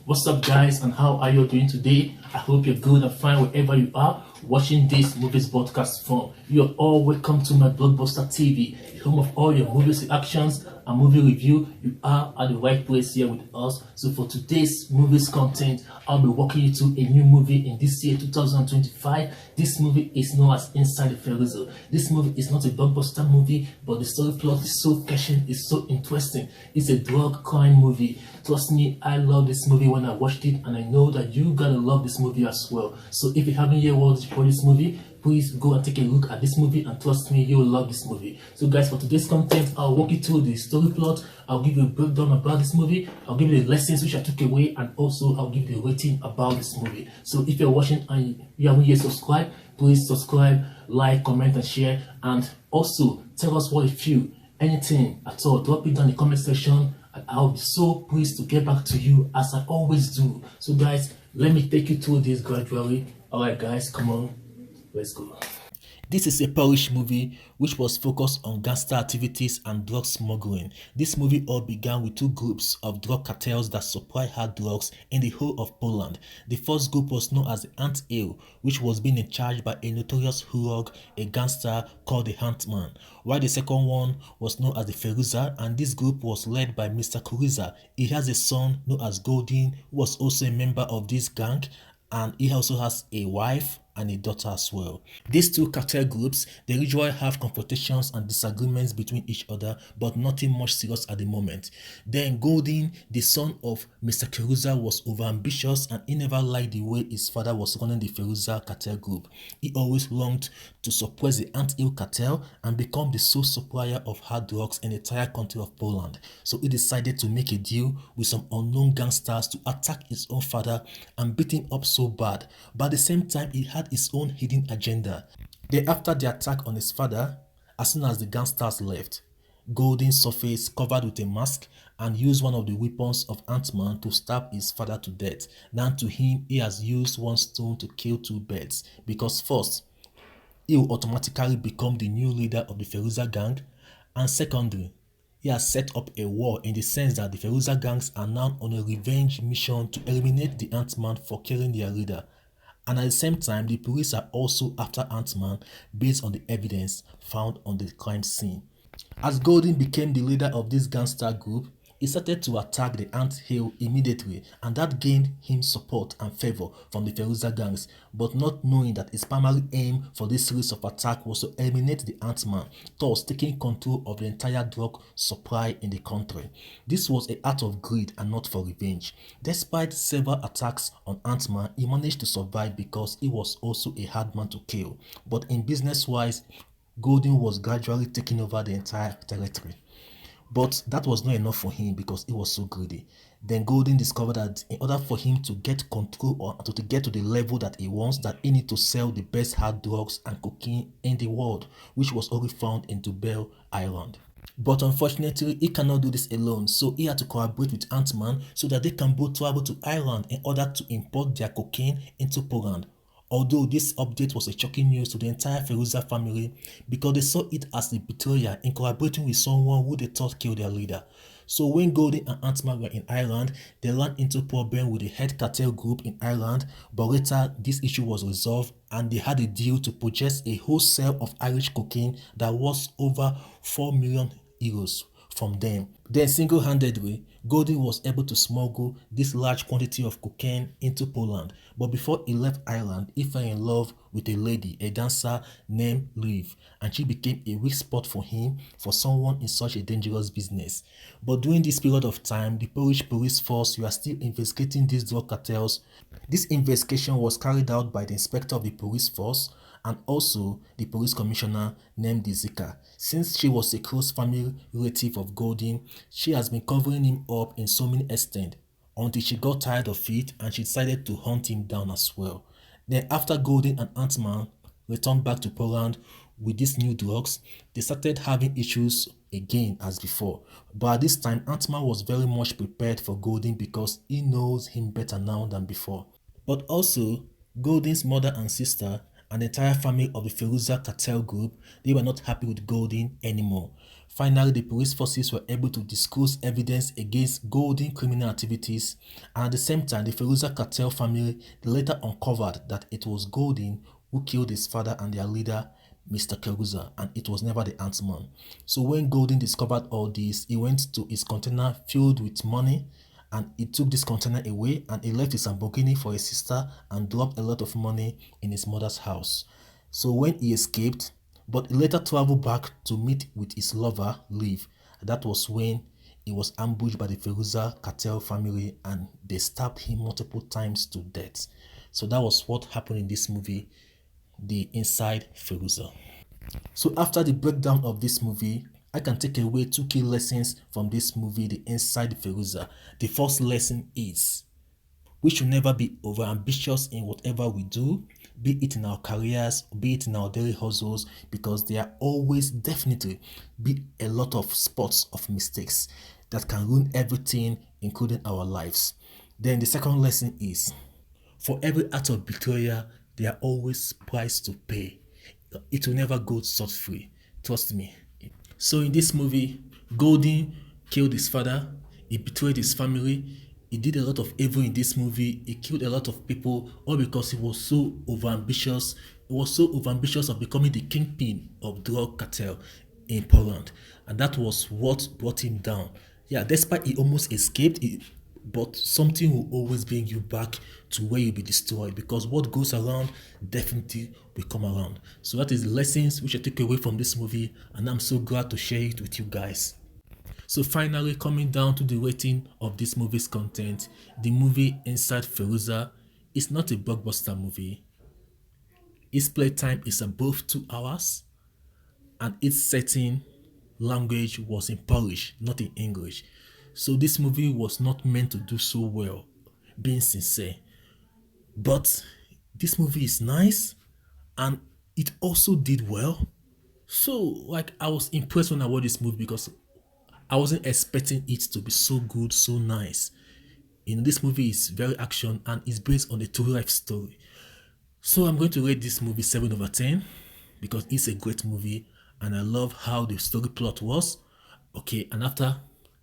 What's up, guys, and how are you doing today? I hope you're good and fine wherever you are watching this movies broadcast from. You're all welcome to my Blockbuster TV, the home of all your movies reactions and movie review. You are at the right place here with us. So for today's movies content, I'll be walking you through a new movie in this year 2025. This movie is known as Inside Furioza. This movie is not a blockbuster movie, but the story plot is so catching, it's so interesting. It's a drug crime movie. Trust me, I love this movie when I watched it, and I know that you gotta love this movie as well. So if you haven't yet watched this movie, please go and take a look at this movie, and trust me, you'll love this movie. So guys, for today's content, I'll walk you through the story plot, I'll give you a breakdown about this movie, I'll give you the lessons which I took away, and also I'll give you the rating about this movie. So if you're watching and you haven't yet subscribed, please subscribe, like, comment and share, and also tell us what you feel. Anything at all, drop it down in the comment section, and I'll be so pleased to get back to you as I always do. So guys, let me take you through this gradually. Alright guys, come on, let's go. This is a Polish movie which was focused on gangster activities and drug smuggling. This movie all began with two groups of drug cartels that supply hard drugs in the whole of Poland. The first group was known as the Ant Hill, which was being in charge by a notorious hooligan, a gangster called the Ant-Man, while the second one was known as the Furioza, and this group was led by Mr. Kuriza. He has a son known as Golden, who was also a member of this gang, and he also has a wife and a daughter as well. These two cartel groups, they usually have confrontations and disagreements between each other, but nothing much serious at the moment. Then Golden, the son of Mr. Furioza, was overambitious and he never liked the way his father was running the Furioza cartel group. He always longed to suppress the Ant Hill cartel and become the sole supplier of hard drugs in the entire country of Poland. So he decided to make a deal with some unknown gangsters to attack his own father and beat him up so bad. But at the same time, he had his own hidden agenda. Then after the attack on his father, as soon as the gangsters left, Golden surfaced covered with a mask and used one of the weapons of Ant-Man to stab his father to death. Now to him, he has used one stone to kill two birds, because first, he will automatically become the new leader of the Furioza gang, and secondly, he has set up a war in the sense that the Furioza gangs are now on a revenge mission to eliminate the Ant-Man for killing their leader. And at the same time, the police are also after Ant-Man based on the evidence found on the crime scene. As Golden became the leader of this gangster group, he started to attack the Ant Hill immediately, and that gained him support and favor from the Furioza gangs, but not knowing that his primary aim for this series of attacks was to eliminate the Ant-Man, thus taking control of the entire drug supply in the country. This was an act of greed and not for revenge. Despite several attacks on Ant-Man, he managed to survive because he was also a hard man to kill. But in business-wise, Golden was gradually taking over the entire territory. But that was not enough for him because he was so greedy. Then Golden discovered that in order for him to get control or to get to the level that he wants, that he need to sell the best hard drugs and cocaine in the world, which was only found in Dubai Island. But unfortunately, he cannot do this alone, so he had to collaborate with Ant-Man so that they can both travel to Ireland in order to import their cocaine into Poland. Although this update was a shocking news to the entire Furioza family because they saw it as a betrayal in collaborating with someone who they thought killed their leader. So when Golden and Ant-Man were in Ireland, they ran into problem with the head cartel group in Ireland, but later this issue was resolved and they had a deal to purchase a wholesale of Irish cocaine that was over 4 million euros from them. Then single-handedly, Golden was able to smuggle this large quantity of cocaine into Poland. But before he left Ireland, he fell in love with a lady, a dancer named Liv, and she became a weak spot for him for someone in such a dangerous business. But during this period of time, the Polish police force were still investigating these drug cartels. This investigation was carried out by the inspector of the police force and also the police commissioner named Zika. Since she was a close family relative of Golden, she has been covering him up in so many extent until she got tired of it and she decided to hunt him down as well. Then after Golden and Ant-Man returned back to Poland with these new drugs, they started having issues again as before. But at this time, Ant-Man was very much prepared for Golden because he knows him better now than before. But also, Golden's mother and sister and the entire family of the Furioza cartel group, they were not happy with Golden anymore. Finally, the police forces were able to disclose evidence against Golden criminal activities, and at the same time, the Furioza cartel family later uncovered that it was Golden who killed his father and their leader, Mr. Furioza, and it was never the Ant-Man. So when Golden discovered all this, he went to his container filled with money, and he took this container away, and he left his Lamborghini for his sister and dropped a lot of money in his mother's house. So when he escaped, but he later traveled back to meet with his lover, Liv. That was when he was ambushed by the Furioza cartel family and they stabbed him multiple times to death. So that was what happened in this movie, the Inside Furioza. So after the breakdown of this movie, I can take away two key lessons from this movie, the Inside Furioza. The first lesson is we should never be overambitious in whatever we do, be it in our careers, be it in our daily hustles, because there are always definitely be a lot of spots of mistakes that can ruin everything, including our lives. Then the second lesson is for every act of betrayal, there are always price to pay. It will never go scot-free. Trust me. So in this movie, Golden killed his father, he betrayed his family, he did a lot of evil in this movie, he killed a lot of people, all because he was so overambitious. He was so overambitious of becoming the kingpin of drug cartel in Poland. And that was what brought him down. Yeah, despite he almost escaped, but something will always bring you back to where you'll be destroyed, because what goes around definitely will come around. So that is the lessons which I took away from this movie, and I'm so glad to share it with you guys. So finally, coming down to the rating of this movie's content, the movie Inside Furioza is not a blockbuster movie. Its playtime is above 2 hours, and its setting language was in Polish, not in English. So this movie was not meant to do so well, being sincere. But this movie is nice, and it also did well. So like I was impressed when I watched this movie because I wasn't expecting it to be so good, so nice. This movie is very action and it's based on a true life story. So I'm going to rate this movie 7 over 10 because it's a great movie and I love how the story plot was. Okay, and after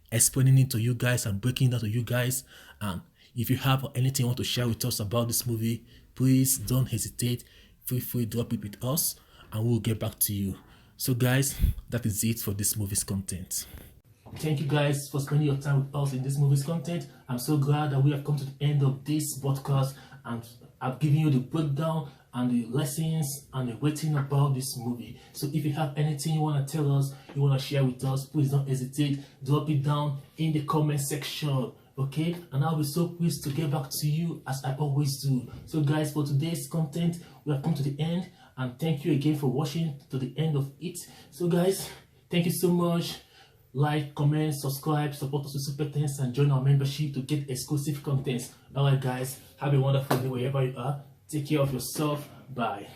explaining it to you guys and breaking it down to you guys, and if you have anything you want to share with us about this movie, please don't hesitate. Feel free to drop it with us and we'll get back to you. So guys, that is it for this movie's content. Thank you guys for spending your time with us in this movie's content. I'm so glad that we have come to the end of this podcast and I've given you the breakdown and the lessons and the rating about this movie. So if you have anything you want to tell us, you want to share with us, please don't hesitate. Drop it down in the comment section. Okay, and I'll be so pleased to get back to you as I always do. So guys, for today's content, we have come to the end, and thank you again for watching to the end of it. So guys, thank you so much. Like, comment, subscribe, support us with super thanks, and join our membership to get exclusive contents. Alright guys, have a wonderful day wherever you are. Take care of yourself. Bye.